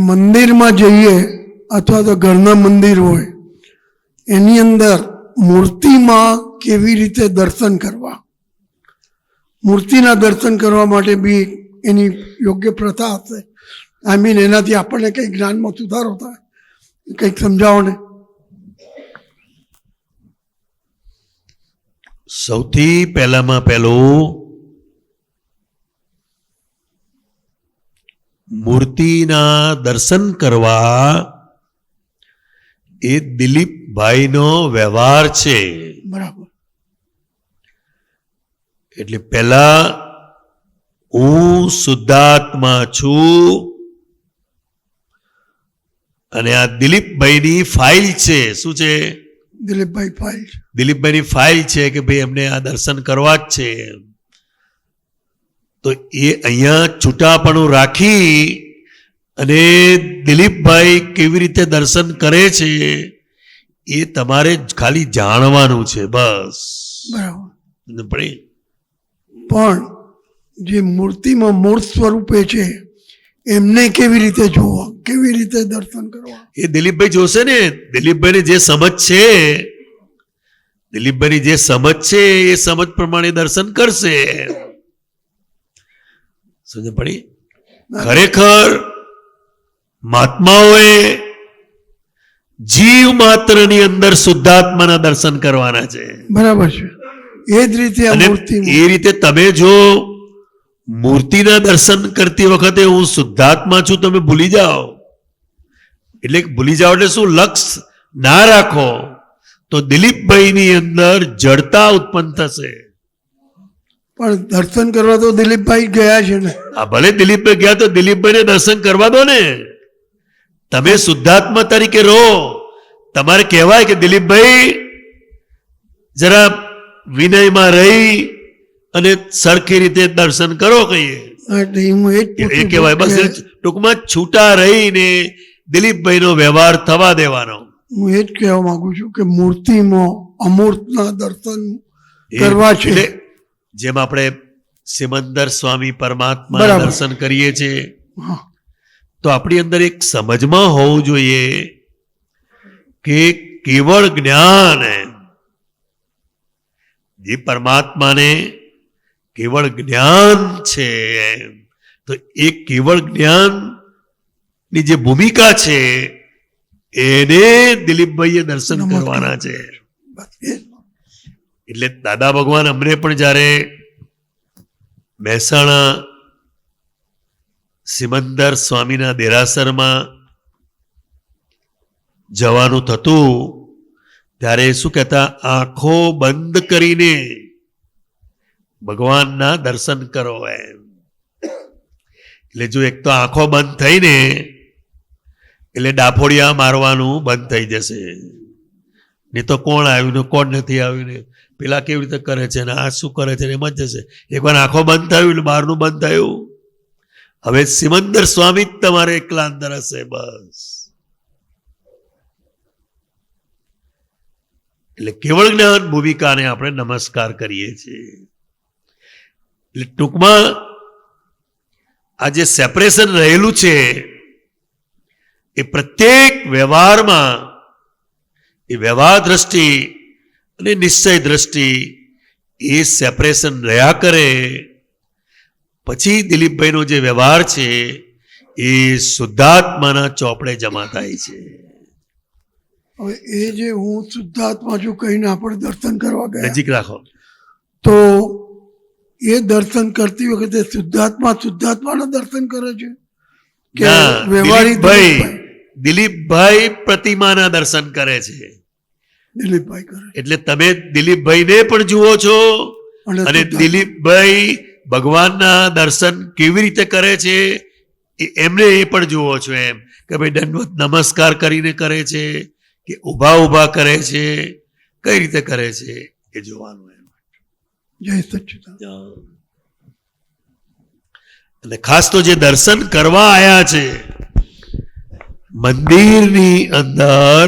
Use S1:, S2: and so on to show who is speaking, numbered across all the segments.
S1: મંદિરમાં જઈએ અથવા તો ઘરના મંદિર હોય એની અંદર મૂર્તિમાં કેવી રીતે દર્શન કરવા, મૂર્તિના દર્શન કરવા માટે બી એની યોગ્ય પ્રથા હશે. આઈ મીન એનાથી આપણને કંઈક જ્ઞાનમાં સુધારો થાય, કંઈક સમજાવો ને.
S2: સૌથી પહેલામાં પહેલું મૂર્તિના દર્શન કરવા એ દિલીપભાઈનો વ્યવહાર છે.
S1: બરાબર.
S2: એટલે પહેલા હું શુદ્ધાત્મા છું અને આ દિલીપભાઈની ફાઇલ છે. શું છે?
S1: દિલીપભાઈ ફાઇલ.
S2: દિલીપભાઈની ફાઇલ છે કે ભાઈ એમને આ દર્શન કરવા જ છે. તો એ અહીંયા છૂટાપણું રાખી અને દિલીપભાઈ કેવી રીતે દર્શન કરે છે એ તમારે ખાલી જાણવાનું છે, બસ.
S1: બરાબર. પણ જે મૂર્તિમાં મૂળ સ્વરૂપે છે એમને કેવી રીતે જોવા, કેવી રીતે દર્શન કરવા,
S2: એ દિલીપભાઈ જોશે ને. દિલીપભાઈને જે સમજ છે, દિલીપભાઈની જે સમજ છે એ સમજ પ્રમાણે દર્શન કરશે. સમજ પડી? ખરેખર મહાત્માઓએ જીવ માત્રની અંદર શુદ્ધાત્માના દર્શન કરવાના છે.
S1: બરાબર છે. એ જ રીતે
S2: એ રીતે તમે જો મૂર્તિના દર્શન કરતી વખતે હું શુદ્ધાત્મા છું તમે ભૂલી જાઓ, એટલે ભૂલી જાઓ એટલે શું, લક્ષ ના રાખો તો દિલીપભાઈની અંદર જડતા ઉત્પન્ન થશે.
S1: પણ દર્શન કરવા તો દિલીપભાઈ ગયા છે ને.
S2: હા, ભલે દિલીપભાઈ ગયા તો દિલીપભાઈને દર્શન કરવા દો ને. તમે શુદ્ધાત્મા તરીકે રહો. તમારે કહેવાય કે દિલીપભાઈ જરા વિનયમાં રહી અને સરખી રીતે દર્શન કરો, કહીએ એ કહેવાય. બસ ટૂંકમાં છૂટા રહીને દિલીપભાઈનો વ્યવહાર થવા દેવાનો.
S1: હું એ જ કહેવા માંગુ છું કે મૂર્તિમાં અમૂર્તના દર્શન કરવા છે.
S2: જેમ આપણે સિમંદર સ્વામી પરમાત્મા દર્શન કરીએ છીએ તો આપણી અંદર એક સમજમાં હોવું જોઈએ કે કેવળ જ્ઞાન, જે પરમાત્માને કેવળ જ્ઞાન છે તો એ કેવળ જ્ઞાન ની જે ભૂમિકા છે એને દિલીપભાઈએ દર્શન કરવાના છે. એટલે દાદા ભગવાન અમને પણ જ્યારે મહેસાણા સિમંદર સ્વામીના દેરાસરમાં જવાનું થતું ત્યારે શું કહેતા, આંખો બંધ કરીને ભગવાનના દર્શન કરો એમ. એટલે જો એક તો આંખો બંધ થઈને એટલે ડાફોડિયા મારવાનું બંધ થઈ જશે. નહીં તો કોણ આવ્યું ને કોણ નથી આવ્યું ને પેલા કેવી રીતે કરે છે ને આ શું કરે છે એમ જ જશે. એકવાર આંખો બંધ થયું એટલે બહારનું બંધ થયું. હવે સિમંદર સ્વામી જ તમારે એકલા અંદર હશે, બસ. એટલે કેવળ જ્ઞાન ભૂમિકાને આપણે નમસ્કાર કરીએ છીએ. એટલે ટૂંકમાં આ જે સેપરેશન રહેલું છે એ પ્રત્યેક વ્યવહારમાં એ વ્યવહાર દ્રષ્ટિ અને નિશ્ચય દ્રષ્ટિ એ સેપરેશન રહ્યા કરે. પછી દિલીપભાઈનો જે વ્યવહાર છે એ શુદ્ધાત્માના ચોપડે જમા થાય છે.
S1: હવે એ જે હું શુદ્ધાત્મા છું કહીને આપણે દર્શન કરવા ગયા,
S2: નજીક રાખો,
S1: તો એ દર્શન કરતી વખતે શુદ્ધાત્માના દર્શન કરે છે કે વ્યવહારિક?
S2: દિલીપભાઈ પ્રતિમાના દર્શન કરે છે.
S1: દિલીપભાઈ કરે
S2: એટલે તમે દિલીપભાઈને પણ જુઓ છો અને દિલીપભાઈ ભગવાનના દર્શન કેવી રીતે કરે છે એમને એ પણ જુઓ છો. એમ કે ભાઈ દંડવત નમસ્કાર કરીને કરે છે કે ઊભા ઊભા કરે છે, કઈ રીતે કરે છે એ જોવાનું. એમ
S1: જય સચ્ચિદાનંદ.
S2: અને ખાસ તો જે દર્શન કરવા આયા છે મંદિરની અંદર,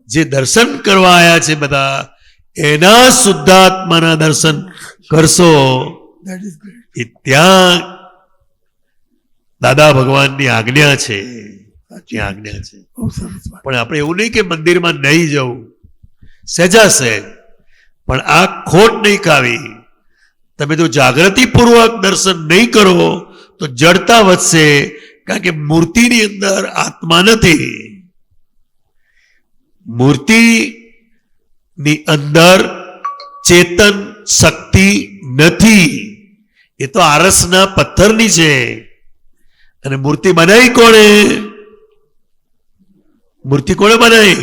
S2: જે દર્શન કરવા આયા છે બધા એના શુદ્ધાત્માના દર્શન કરશો. એ ત્યાં દાદા ભગવાનની આજ્ઞા છે, એ આજ્ઞા છે.
S1: બહુ સરસ વાત.
S2: પણ આપણે એવું નહીં કે મંદિરમાં નહીં જવું, સહેજા સહેજ, પણ આ ખોટ નહીં ખાવી. તમે જો જાગૃતિપૂર્વક દર્શન નહીં કરો તો જડતા વધશે, કારણ કે મૂર્તિની અંદર આત્મા નથી. મૂર્તિની અંદર ચેતન શક્તિ નથી, એ તો આરસના પથ્થરની છે. અને મૂર્તિ બનાવી કોણે? મૂર્તિ કોણે બનાવી?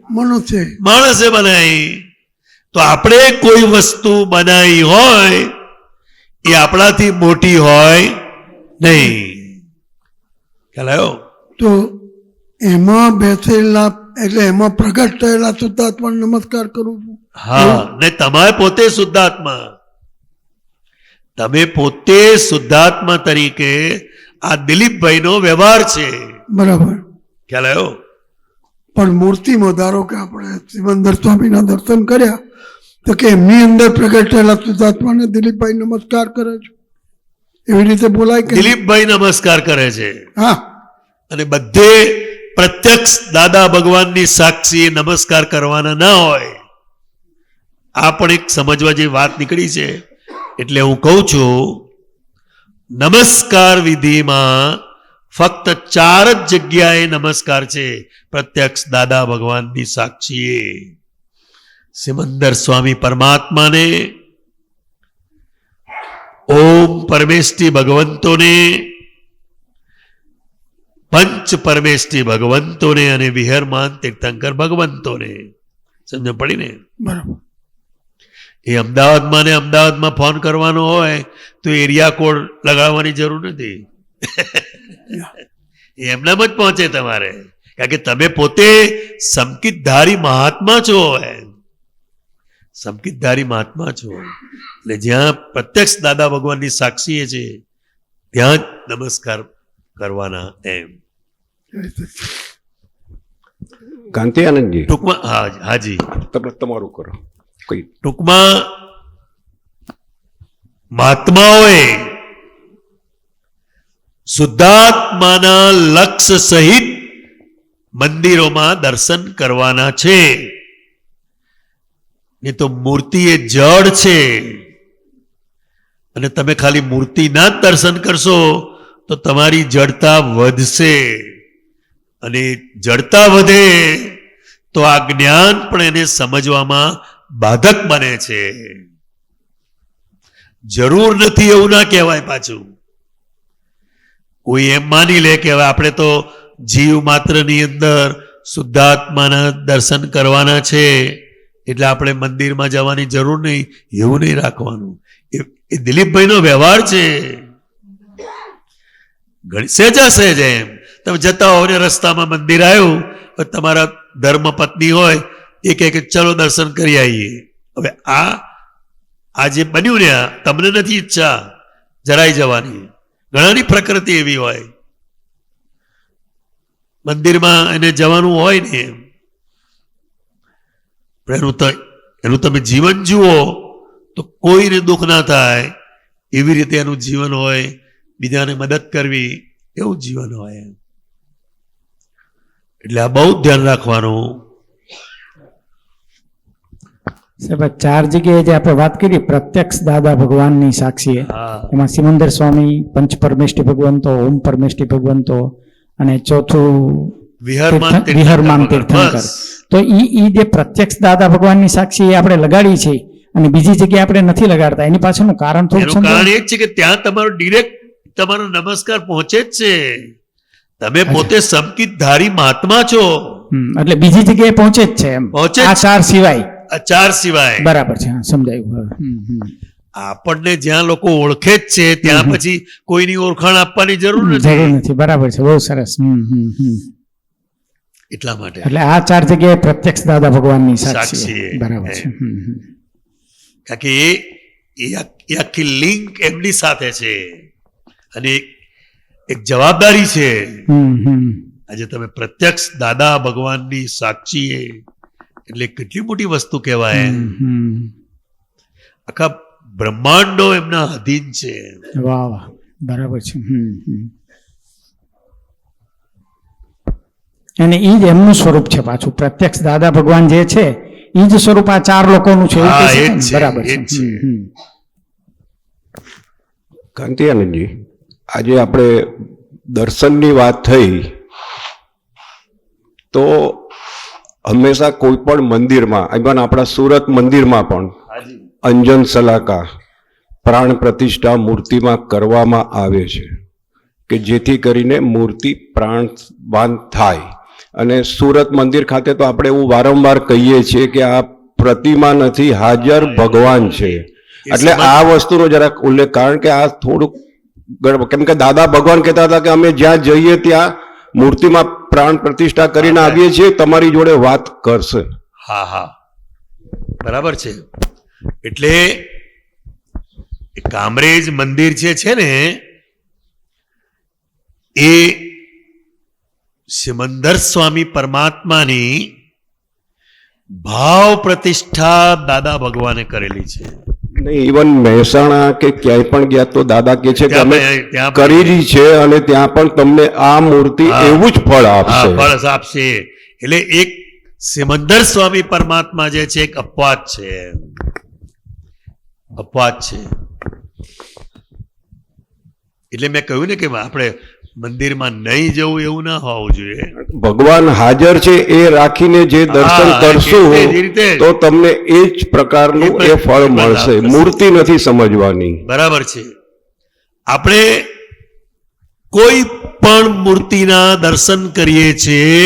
S1: મનુષ્ય
S2: માણસે બનાવી. તો આપણે કોઈ વસ્તુ બનાવી હોય એ આપણાથી મોટી હોય નહીં. ખ્યાલ આવ્યો?
S1: તો એમાં બેસેલા એટલે એમાં પ્રગટ થયેલા શુદ્ધાત્માને નમસ્કાર કરું છું.
S2: હા, ને તમારે પોતે શુદ્ધાત્મા, તમે પોતે શુદ્ધાત્મા તરીકે આ દિલીપભાઈનો વ્યવહાર છે.
S1: બરાબર.
S2: ખ્યાલ આવ્યો?
S1: પણ મૂર્તિમાં ધારો કે આપણે સિમંદર સ્વામીના દર્શન કર્યા તો કે એમની અંદર પ્રગટ થયેલા શુદ્ધાત્માને દિલીપભાઈ નમસ્કાર કરે છે, એવી રીતે બોલાય કે?
S2: દિલીપભાઈ નમસ્કાર કરે છે.
S1: હા.
S2: અને બધે પ્રત્યક્ષ દાદા ભગવાનની સાક્ષી નમસ્કાર કરવાના ના હોય. આ પણ એક સમજવા જેવી વાત નીકળી છે. એટલે હું કહું છું, નમસ્કાર વિધિમાં ફક્ત 4 જ જગ્યાએ નમસ્કાર છે પ્રત્યક્ષ દાદા ભગવાનની સાક્ષીએ. સિમંદર સ્વામી પરમાત્માને, ઓમ પરમેષ્ઠી ભગવંતોને, પંચ પરમેષ્ઠી ભગવંતોને અને વિહરમાન તીર્થંકર ભગવંતોને. સમજ પડી ને?
S1: બરાબર.
S2: એ અમદાવાદમાં ને અમદાવાદમાં ફોન કરવાનો હોય તો એરિયા કોડ લગાવવાની જરૂર નથી. એમનામ જ પહોંચે તમારે, કારણ કે તમે પોતે સંકિતધારી મહાત્મા છો. સંકિતધારી મહાત્મા છો. એટલે જ્યાં પ્રત્યક્ષ દાદા ભગવાનની સાક્ષી છે ત્યાં જ નમસ્કાર કરવાના. એમ
S3: કાંતિ આનંદજી,
S2: ટૂંકમાં હાજી
S3: તમે તમારું કરો. કઈ
S2: ટૂંકમાં મહાત્માઓએ શુદ્ધાત્માના લક્ષ્ય સહિત મંદિરોમાં દર્શન કરવાના છે. નહીં તો મૂર્તિ એ જડ છે, અને તમે ખાલી મૂર્તિના જ દર્શન કરશો તો તમારી જડતા વધશે. અને જડતા વધે તો આ જ્ઞાન પણ એને સમજવામાં બાધક બને છે. જરૂર નથી એવું ના કહેવાય. પાછું કોઈ એમ માની લે કે હવે આપણે તો જીવ માત્રની અંદર શુદ્ધાત્માના દર્શન કરવાના છે એટલે આપણે મંદિરમાં જવાની જરૂર નહીં, એવું નહીં રાખવાનું. એ દિલીપભાઈનો વ્યવહાર છે. સહેજા સહેજ એમ તમે જતા હો ને રસ્તામાં મંદિર આવ્યું, તમારા ધર્મ પત્ની હોય એ કહે કે ચલો દર્શન કરી આવીએ. હવે આ જે બન્યું ને, તમને નથી ઈચ્છા જરાય જવાની. ઘણાની પ્રકૃતિ એવી હોય, મંદિરમાં એને જવાનું હોય ને, એનું તમે જીવન જુઓ તો કોઈને દુઃખ ના થાય એવી રીતે એનું જીવન હોય. બીજાને મદદ કરવી એવું જીવન હોય. એટલે આ બહુ ધ્યાન રાખવાનું.
S4: સાહેબ, 4 જગ્યાએ જે આપણે વાત કરી પ્રત્યક્ષ દાદા ભગવાનની સાક્ષીએ,
S2: હા,
S4: એમાં સિમંદર સ્વામી, પંચ પરમેષ્ઠી ભગવંતો, ઓમ પરમેષ્ઠી ભગવંતો, અને ચોથું વિહરમાન તીર્થંકર. તો ઈ જે પ્રત્યક્ષ દાદા ભગવાનની સાક્ષી એ આપણે લગાડી છે અને બીજી જગ્યાએ આપણે નથી લગાડતા, એની પાછળનું કારણ થોડું
S2: એનું કારણ
S4: સમજાવો.
S2: એ જ છે કે ત્યાં તમારો ડિરેક્ટ તમારો નમસ્કાર પહોંચે જ છે. તમે પોતે સંકિતધારી મહાત્મા છો.
S4: એટલે બીજી જગ્યાએ પહોંચે જ છે એમ,
S2: પહોંચે જ
S4: આ 4 સિવાય.
S2: આ 4 સિવાય.
S4: બરાબર છે, હા, સમજાયું.
S2: આપણને જ્યાં લોકો ઓળખે જ છે ત્યાં પછી કોઈની ઓળખાણ આપવાની જરૂર
S4: જરૂર
S2: નથી.
S4: નથી. બરાબર છે, બહુ સરસ.
S2: એટલા માટે
S4: એટલે આ 4 જગ્યાએ પ્રત્યક્ષ દાદા ભગવાનની સાક્ષી.
S2: સાક્ષી.
S4: બરાબર છે.
S2: કારણ કે એ આખી લિંક એમની સાથે છે અને એક જવાબદારી છે. આજે તમે પ્રત્યક્ષ દાદા ભગવાનની સાક્ષી એટલે કેટલી મોટી વસ્તુ કહેવાય. આખા બ્રહ્માંડો એમના અધીન છે.
S4: વાહ વાહ, બરાબર છે. અને એ જ એમનું સ્વરૂપ છે પાછું પ્રત્યક્ષ દાદા ભગવાન જે છે એ જ સ્વરૂપ આ ચાર લોકોનું છે એવું
S2: હા,
S4: કહી
S2: એ
S4: શકાય
S2: જ
S4: ને?
S2: છે,
S4: બરાબર
S2: એ
S4: છે.
S2: જ છે.
S3: કાંતિ આનંદજી, આજે આપણે દર્શનની વાત થઈ તો હંમેશા કોઈ પણ મંદિરમાં, ઇવન આપણા સુરત મંદિરમાં પણ અંજન સલાકા પ્રાણ પ્રતિષ્ઠા મૂર્તિમાં કરવામાં આવે છે કે જેથી કરીને મૂર્તિ પ્રાણવાન થાય. અને સુરત મંદિર ખાતે તો આપણે એવું વારંવાર કહીએ છીએ કે આ પ્રતિમા નથી, હાજર ભગવાન છે. એટલે આ વસ્તુનો જરાક ઉલ્લેખ, કારણ કે આ થોડુંક કેમ કે દાદા ભગવાન કહેતા હતા કે અમે જ્યાં જઈએ ત્યાં મૂર્તિમાં પ્રાણ પ્રતિષ્ઠા કરીને આવીએ છીએ, તમારી જોડે વાત કરશે.
S2: હા હા, બરાબર છે. એટલે એ કામરેજ મંદિર જે છે ને એ સિમંદર સ્વામી પરમાત્માની ભાવ પ્રતિષ્ઠા દાદા ભગવાને કરેલી છે.
S3: નહીં, ઇવન મહેસાણા કે ક્યાંય પણ ગયા તો દાદા કહે છે કે અમે
S2: ત્યાં
S3: કરેલી છે અને ત્યાં પણ તમને આ મૂર્તિ
S2: હા.
S3: એવું જ ફળ
S2: હા,
S3: આપશે.
S2: ફળ આપશે. એટલે એક સિમંદર સ્વામી પરમાત્મા જે છે એક અપવાદ છે, અપવાદ છે. એટલે મેં કહ્યું ને કે આપણે મંદિરમાં નહીં જવું એવું ના હોવું જોઈએ.
S3: ભગવાન હાજર છે એ રાખીને જે દર્શન
S2: હા,
S3: કરશું
S2: એ રીતે જ.
S3: તો તમને એ જ પ્રકારનું
S2: એ
S3: એ ફળ
S2: પણ
S3: મળશે.
S2: લાભ થશે.
S3: મૂર્તિ નથી સમજવાની.
S2: બરાબર છે. આપણે કોઈ પણ મૂર્તિના દર્શન કરીએ છીએ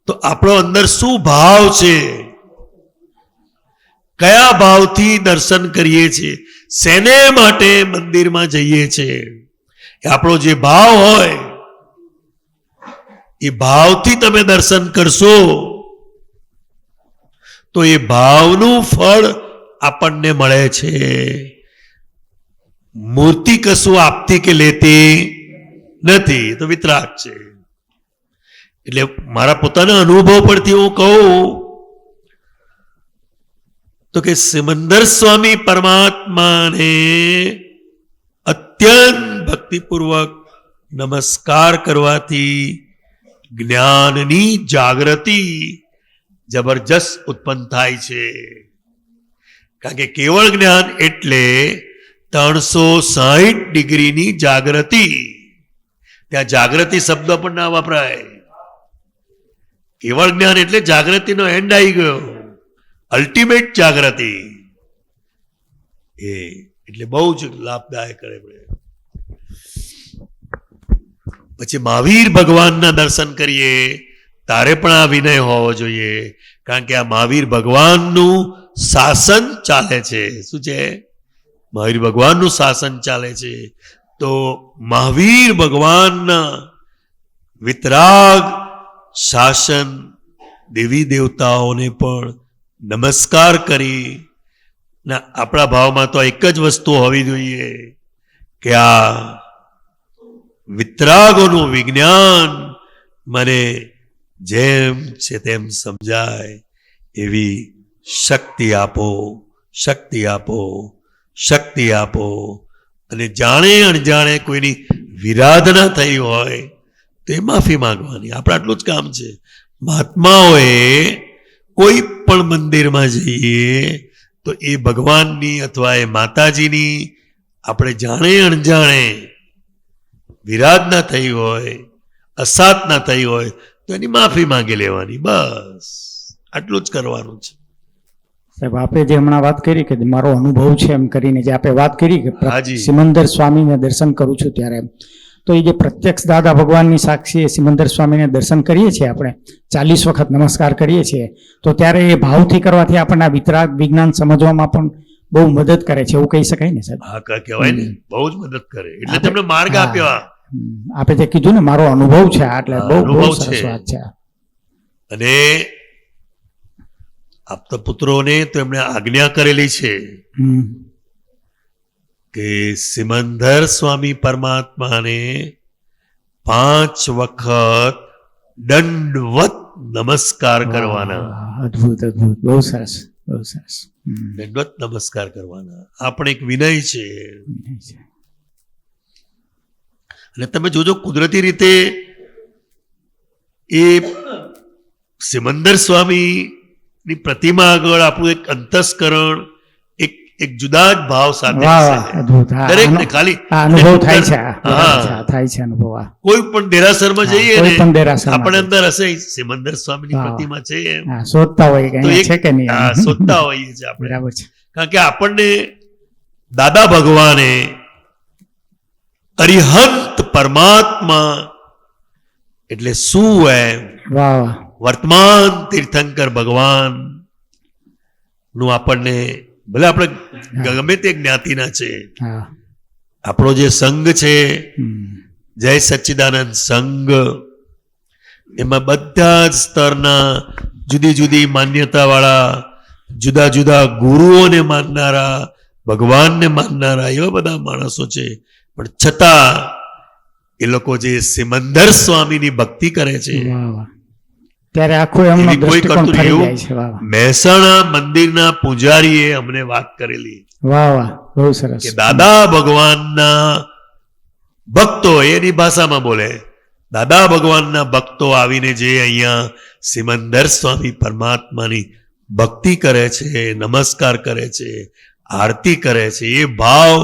S2: તો આપણો અંદર શું ભાવ છે, કયા ભાવથી દર્શન કરીએ છીએ, શેને માટે મંદિરમાં જઈએ છીએ, એ આપણો જે ભાવ હોય એ ભાવથી તમે દર્શન કરશો તો એ ભાવનું ફળ આપણને મળે છે. મૂર્તિ કશું આપતી કે લેતી નથી, એ તો વિતરાગ છે. એટલે મારા પોતાના અનુભવ પરથી હું કહું તો કે સિમંદર સ્વામી પરમાત્માને અત્યંત ભક્તિપૂર્વક નમસ્કાર કરવાથી જ્ઞાનની જાગૃતિ જબરજસ્ત ઉત્પન્ન થાય છે. કારણ કે કેવળ જ્ઞાન એટલે 360 ડિગ્રીની જાગૃતિ. ત્યાં જાગૃતિ શબ્દ પણ ના વપરાય. કેવળ જ્ઞાન એટલે જાગૃતિનો એન્ડ આવી ગયો, અલ્ટિમેટ જાગૃતિ. એ એટલે બહુ જ લાભદાયક કરે. પછી મહાવીર ભગવાનના દર્શન કરીએ તારે પણ આ વિનય હોવો જોઈએ, કારણ કે આ મહાવીર ભગવાનનું શાસન ચાલે છે. શું છે? મહાવીર ભગવાનનું શાસન ચાલે છે. તો મહાવીર ભગવાનના વિતરાગ શાસન દેવી દેવતાઓને પણ નમસ્કાર કરી ના આપણા ભાવમાં તો એક જ વસ્તુ હોવી જોઈએ કે આ વિતરાગોનું વિજ્ઞાન મને જેમ છે તેમ સમજાય એવી શક્તિ આપો, શક્તિ આપો, શક્તિ આપો. અને જાણે અણજાણે કોઈની વિરાધના થઈ હોય તો એ માફી માંગવાની. આપણે આટલું જ કામ છે. મહાત્માઓએ કોઈ પણ મંદિરમાં જઈએ તો એ ભગવાનની અથવા એ માતાજીની આપણે જાણે અણજાણે વિરાધના થઈ હોય, અસાધના થઈ હોય તો એની માફી માંગી લેવાની. બસ આટલું જ કરવાનું છે.
S4: સાહેબ, આપે જે હમણાં વાત કરી કે મારો અનુભવ છે એમ કરીને જે આપે વાત કરી કે
S2: હાજી.
S4: સિમંદર સ્વામીને દર્શન કરું છું ત્યારે, તો એ જે પ્રત્યક્ષ દાદા ભગવાનની સાક્ષી એ સિમંદર સ્વામીને દર્શન કરીએ છીએ, આપણે 40 વખત નમસ્કાર કરીએ છીએ, તો ત્યારે એ ભાવથી કરવાથી આપણને આ વિતરાગ વિજ્ઞાન સમજવામાં પણ બહુ મદદ કરે છે એવું કહી શકાય ને સાહેબ?
S2: હા, કહેવાય ને, બહુ જ મદદ કરે. એટલે તમને માર્ગ
S4: હા.
S2: આપ્યો.
S4: આપે જે કીધું ને મારો અનુભવ છે આ, એટલે
S2: હા,
S4: બહુ બહુ
S2: અનુભવ
S4: સરસ
S2: છે.
S4: વાત છે આ.
S2: અને આપતા પુત્રોને તો એમણે આજ્ઞા કરેલી છે
S4: હમ.
S2: કે સિમંદર સ્વામી પરમાત્માને 5 વખત દંડવત નમસ્કાર કરવાના.
S4: વાહ, અદ્ભુત અદ્ભુત, બહુ સરસ, બહુ સરસ.
S2: દંડવત નમસ્કાર કરવાના. આ પણ એક વિનય છે. અને તમે જોજો કુદરતી રીતે એ સિમંદર સ્વામીની પ્રતિમા આગળ આપણું એક અંતસ્કરણ એક જુદા જ ભાવ સાથે
S4: વાહ
S2: હશે.
S4: વાહ અદ્ભુત હા,
S2: દરેકને
S4: આનો-
S2: ખાલી
S4: આ અનુભવ થાય છે
S2: હા.
S4: થાય છે અનુભવ આ.
S2: કોઈ પણ દેરાસરમાં જઈએ
S4: કોઈ
S2: ને
S4: પણ દેરાસરમાં
S2: આપણે
S4: જઈએ.
S2: અંદર હશે સિમંદર સ્વામીની
S4: વાહ.
S2: પ્રતિમા છે એમ.
S4: હા, શોધતા હોય કે
S2: તો
S4: અહીંયા છે કે નહીં
S2: હા, શોધતા હોઈએ છીએ આપણે.
S4: બરાબર છે
S2: કારણ કે આપણને દાદા ભગવાને અરિહંત પરમાત્મા એટલે શું એમ
S4: વાહ વાહ
S2: વર્તમાન તીર્થંકર ભગવાન નું આપણને ભલે આપણે ગમે તે જ્ઞાતિના છે,
S4: હા
S2: આપણો જે સંઘ છે
S4: હમ.
S2: જય સચ્ચિદાનંદ સંઘ, એમાં બધા જ સ્તરના જુદી જુદી માન્યતા વાળા, જુદા જુદા ગુરુઓને માનનારા, ભગવાનને માનનારા એવા બધા માણસો છે. પણ છતાં એ લોકો જે સિમંદર સ્વામીની ભક્તિ કરે છે,
S4: વાહ વાહ ત્યારે આખું એમનો
S2: એવી કોઈ
S4: દ્રષ્ટિકોણ
S2: કરતું
S4: ફરી
S2: એવું
S4: જાય છે વાહ વાહ.
S2: મહેસાણા મંદિરના પૂજારીએ અમને વાત કરેલી
S4: વાહ વાહ બહુ સરસ
S2: કે દાદા ભગવાનના ભક્તો એની ભાષામાં બોલે, દાદા ભગવાનના ભક્તો આવીને જે અહીંયા સિમંદર સ્વામી પરમાત્માની ભક્તિ કરે છે, નમસ્કાર કરે છે, આરતી કરે છે, એ ભાવ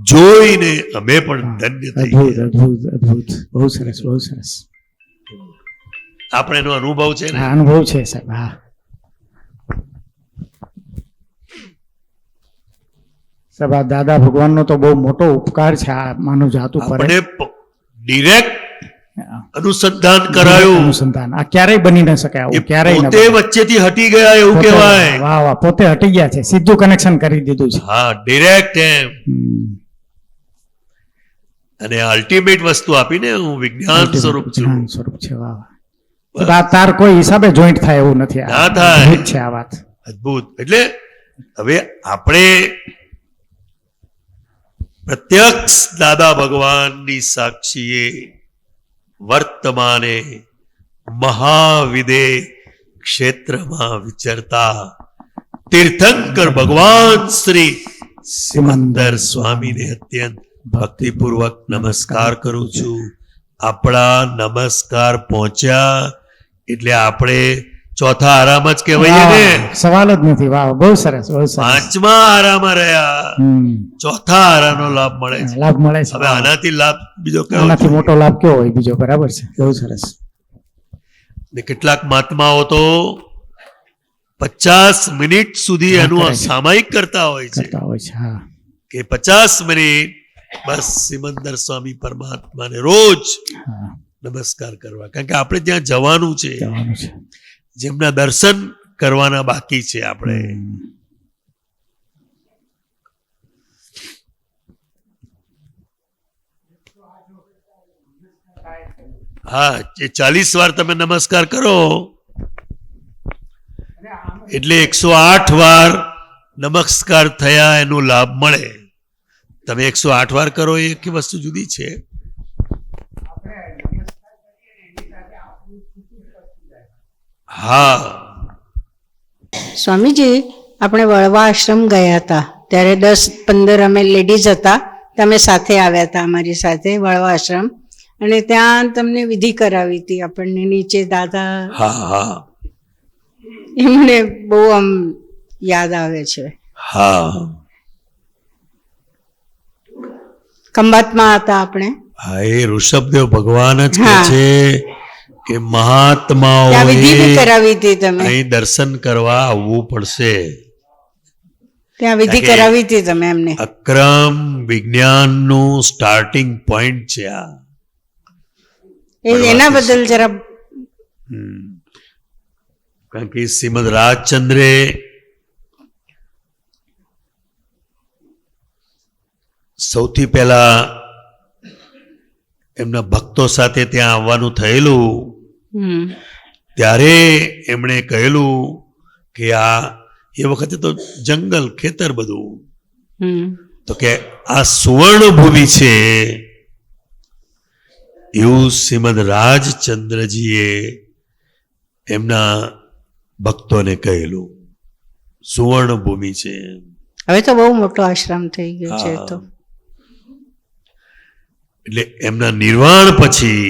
S2: જોઈને અમે પણ ધન્ય થઈ
S4: અદ્ભુત
S2: ગયા.
S4: અદ્ભુત અદ્ભુત બહુ સરસ બહુ સરસ
S2: આપણે એનો અનુભવ છે ને.
S4: હા અનુભવ છે સાહેબ હા સાહેબ આ દાદા ભગવાનનો તો બહુ મોટો ઉપકાર છે આ માનવ જાત ઉપર
S2: આપણે ડિરેક્ટ અનુસંધાન કરાયું.
S4: અનુસંધાન આ ક્યારેય બની ન શકે
S2: એ
S4: આવું ક્યારેય ન
S2: પોતે
S4: બને.
S2: વચ્ચેથી હટી ગયા એવું
S4: પોતે-
S2: કહેવાય.
S4: વાહ વાહ પોતે હટી ગયા છે સીધું કનેક્શન કરી દીધું છે
S2: હા, ડિરેક્ટ એમ.
S4: હમ.
S2: અને અલ્ટિમેટ વસ્તુ આપીને હું વિજ્ઞાન સ્વરૂપ છું.
S4: જ્ઞાન સ્વરૂપ છે વાહ વાહ આ તાર કોઈ હિસાબે જોઈન્ટ થાય એવું નથી આ
S2: ના થાય.
S4: અદ્ભુત છે આ વાત
S2: અદ્ભુત. એટલે હવે આપણે પ્રત્યક્ષ દાદા ભગવાનની સાક્ષીએ વર્તમાને મહાવિદે ક્ષેત્રમાં વિચરતા તીર્થંકર ભગવાન શ્રી સિમંદર સ્વામીને અત્યંત ભક્તિપૂર્વક નમસ્કાર કરું છું. આપણા નમસ્કાર પહોંચ્યા એટલે આપણે ચોથા આરામ જ કહેવાય ને.
S4: વાહ, સવાલ જ નથી વાહ બહુ સરસ બહુ સરસ
S2: પાંચમા આરામાં રહ્યા,
S4: હમ.
S2: ચોથા આરાનો લાભ મળે છે.
S4: લાભ મળે છે
S2: હવે આનાથી લાભ બીજો કયો
S4: આનાથી
S2: જોઈએ?
S4: મોટો લાભ કયો હોય બીજો બરાબર છે બહુ સરસ
S2: ને કેટલાક મહાત્માઓ તો 50 મિનિટ સુધી
S4: હા,
S2: એનું
S4: કરે છે.
S2: સામાયિક કરતા હોય છે
S4: કરતા હોય છે હા
S2: કે 50 મિનિટ બસ સિમંદર સ્વામી પરમાત્માને રોજ
S4: હા
S2: નમસ્કાર કરવા. કારણ કે આપણે ત્યાં જવાનું છે,
S4: જવાનું છે
S2: જેમના દર્શન કરવાના બાકી છે આપણે. હા, એ 40 વાર તમે નમસ્કાર કરો એટલે 108 વાર નમસ્કાર થયા એનો લાભ મળે. તમે 108 વાર કરો એ એક વસ્તુ જુદી છે. હા,
S5: સ્વામીજી આપણે વળવા આશ્રમ ગયા હતા ત્યારે 10-15 અમે લેડીઝ હતા, તમે સાથે આવ્યા હતા અમારી સાથે વળવા આશ્રમ, અને ત્યાં તમને વિધિ કરાવી હતી આપણને નીચે દાદા,
S2: હા, હા,
S5: એ મને બહુ આમ યાદ આવે છે.
S2: હા,
S5: ખંભાતમાં હતા આપણે,
S2: હા. એ ઋષભદેવ ભગવાન જ કહે
S5: હા.
S2: છે કે મહાત્માઓ
S5: ત્યાં વિધિ બી કરાવી હતી તમે,
S2: અહીં દર્શન કરવા આવવું પડશે.
S5: ત્યાં વિધિ
S2: કારણ કે
S5: કરાવી હતી તમે એમને.
S2: અક્રમ વિજ્ઞાનનું સ્ટાર્ટિંગ પોઈન્ટ છે આ.
S5: એના બદલ જરા
S2: કારણ કે શ્રીમદ રાજચંદ્રે સૌથી પહેલા એમના ભક્તો સાથે ત્યાં આવવાનું થયેલું
S5: હમ
S2: ત્યારે એમણે કહેલું કે આ એ વખતે તો જંગલ ખેતર બધું,
S5: હમ
S2: તો કે આ સુવર્ણ ભૂમિ છે એવું શ્રીમદ રાજચંદ્રજીએ એમના ભક્તોને કહેલું. સુવર્ણ ભૂમિ છે.
S5: હવે તો બહુ મોટો આશ્રમ થઈ ગયો છે તો.
S2: એટલે એમના નિર્વાણ પછી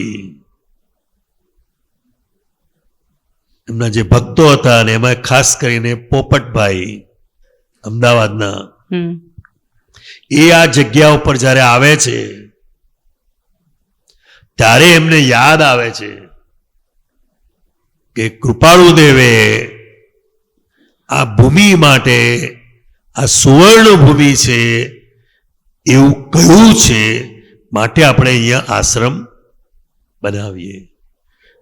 S2: એમના જે ભક્તો હતા અને એમાં ખાસ કરીને પોપટભાઈ અમદાવાદના,
S5: હમ
S2: એ આ જગ્યા ઉપર જ્યારે આવે છે ત્યારે એમને યાદ આવે છે કે કૃપાળુ દેવે આ ભૂમિ માટે, આ સુવર્ણ ભૂમિ છે એવું કહ્યું છે, માટે આપણે અહીંયા આશ્રમ બનાવીએ.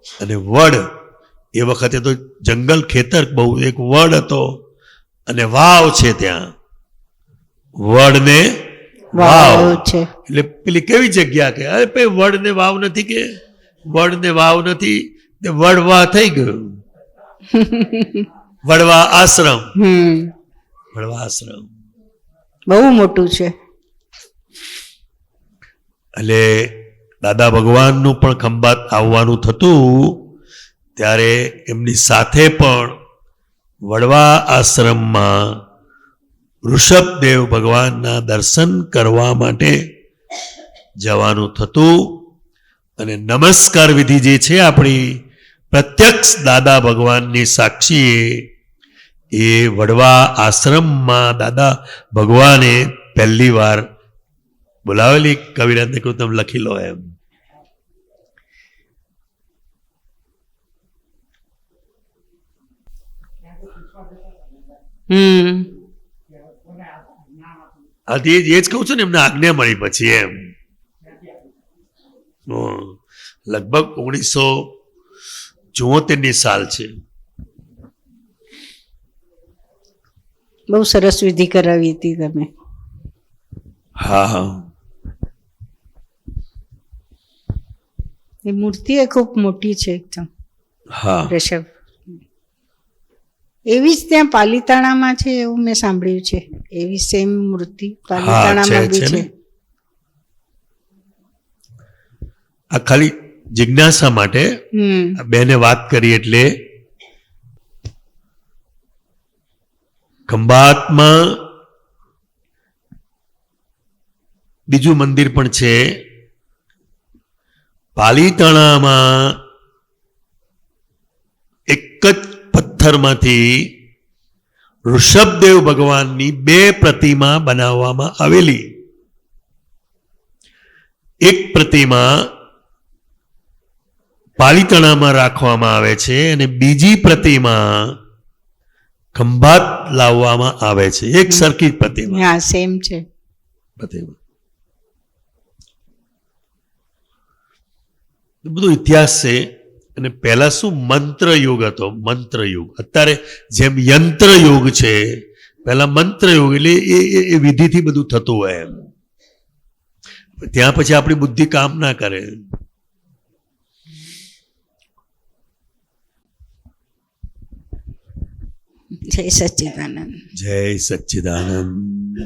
S2: અને વડ, એ વખતે તો જંગલ ખેતર બહુ, એક વડ હતો અને વાવ છે ત્યાં, વડ ને વાવ,
S5: છે.
S2: એટલે પેલી કેવી જગ્યા કે અરે ભાઈ વડ ને વાવ નથી, કે વડ ને વાવ નથી, તે વડવા થઈ ગયું. વડવા આશ્રમ, વડવા આશ્રમ
S5: બહુ મોટું છે.
S2: એટલે દાદા ભગવાનનું પણ ખંભાત આવવાનું થતું ત્યારે એમની સાથે પણ વડવા આશ્રમમાં ઋષભદેવ ભગવાનના દર્શન કરવા માટે જવાનું થતું. અને નમસ્કાર વિધિ જે છે આપણી પ્રત્યક્ષ દાદા ભગવાનની સાક્ષીએ, એ વડવા આશ્રમમાં દાદા ભગવાને પહેલી વાર બોલાવેલી. કવિરાજને કહ્યું તમે લખી લો એમ. હા, એ જ કહું છું ને, એમને આજ્ઞા મળી પછી એમ. લગભગ 1974 સાલ છે.
S5: બહુ સરસ વિધિ કરાવી હતી તમે.
S2: હા,
S5: એ મૂર્તિ એ ખૂબ મોટી છે એકદમ.
S2: હા,
S5: ઋષભ એવી જ ત્યાં પાલીતાણામાં છે એવું મેં સાંભળ્યું છે. એવી સેમ મૂર્તિ પાલીતાણામાં બી છે.
S2: આ ખાલી જિજ્ઞાસા માટે બેને વાત કરી. એટલે ખંભાતમાં બીજું મંદિર પણ છે. પાલીતાણામાં એક જ પથ્થરમાંથી ઋષભદેવ ભગવાનની 2 પ્રતિમા બનાવવામાં આવેલી. એક પ્રતિમા પાલીતાણામાં રાખવામાં આવે છે અને બીજી પ્રતિમા ખંભાત લાવવામાં આવે છે. એક સરખી પ્રતિમા.
S5: હા, સેમ છે.
S2: પ્રતિમા બધો ઇતિહાસ છે. અને પહેલા શું મંત્ર યુગ હતો, મંત્ર યુગ. અત્યારે જેમ યંત્ર યુગ છે, પહેલા મંત્ર યુગ, એટલે એ વિધિથી બધું થતું હોય એમ. ત્યાં પછી આપણી બુદ્ધિ કામ ના કરે.
S5: જય સચ્ચિદાનંદ.
S2: જય સચ્ચિદાનંદ.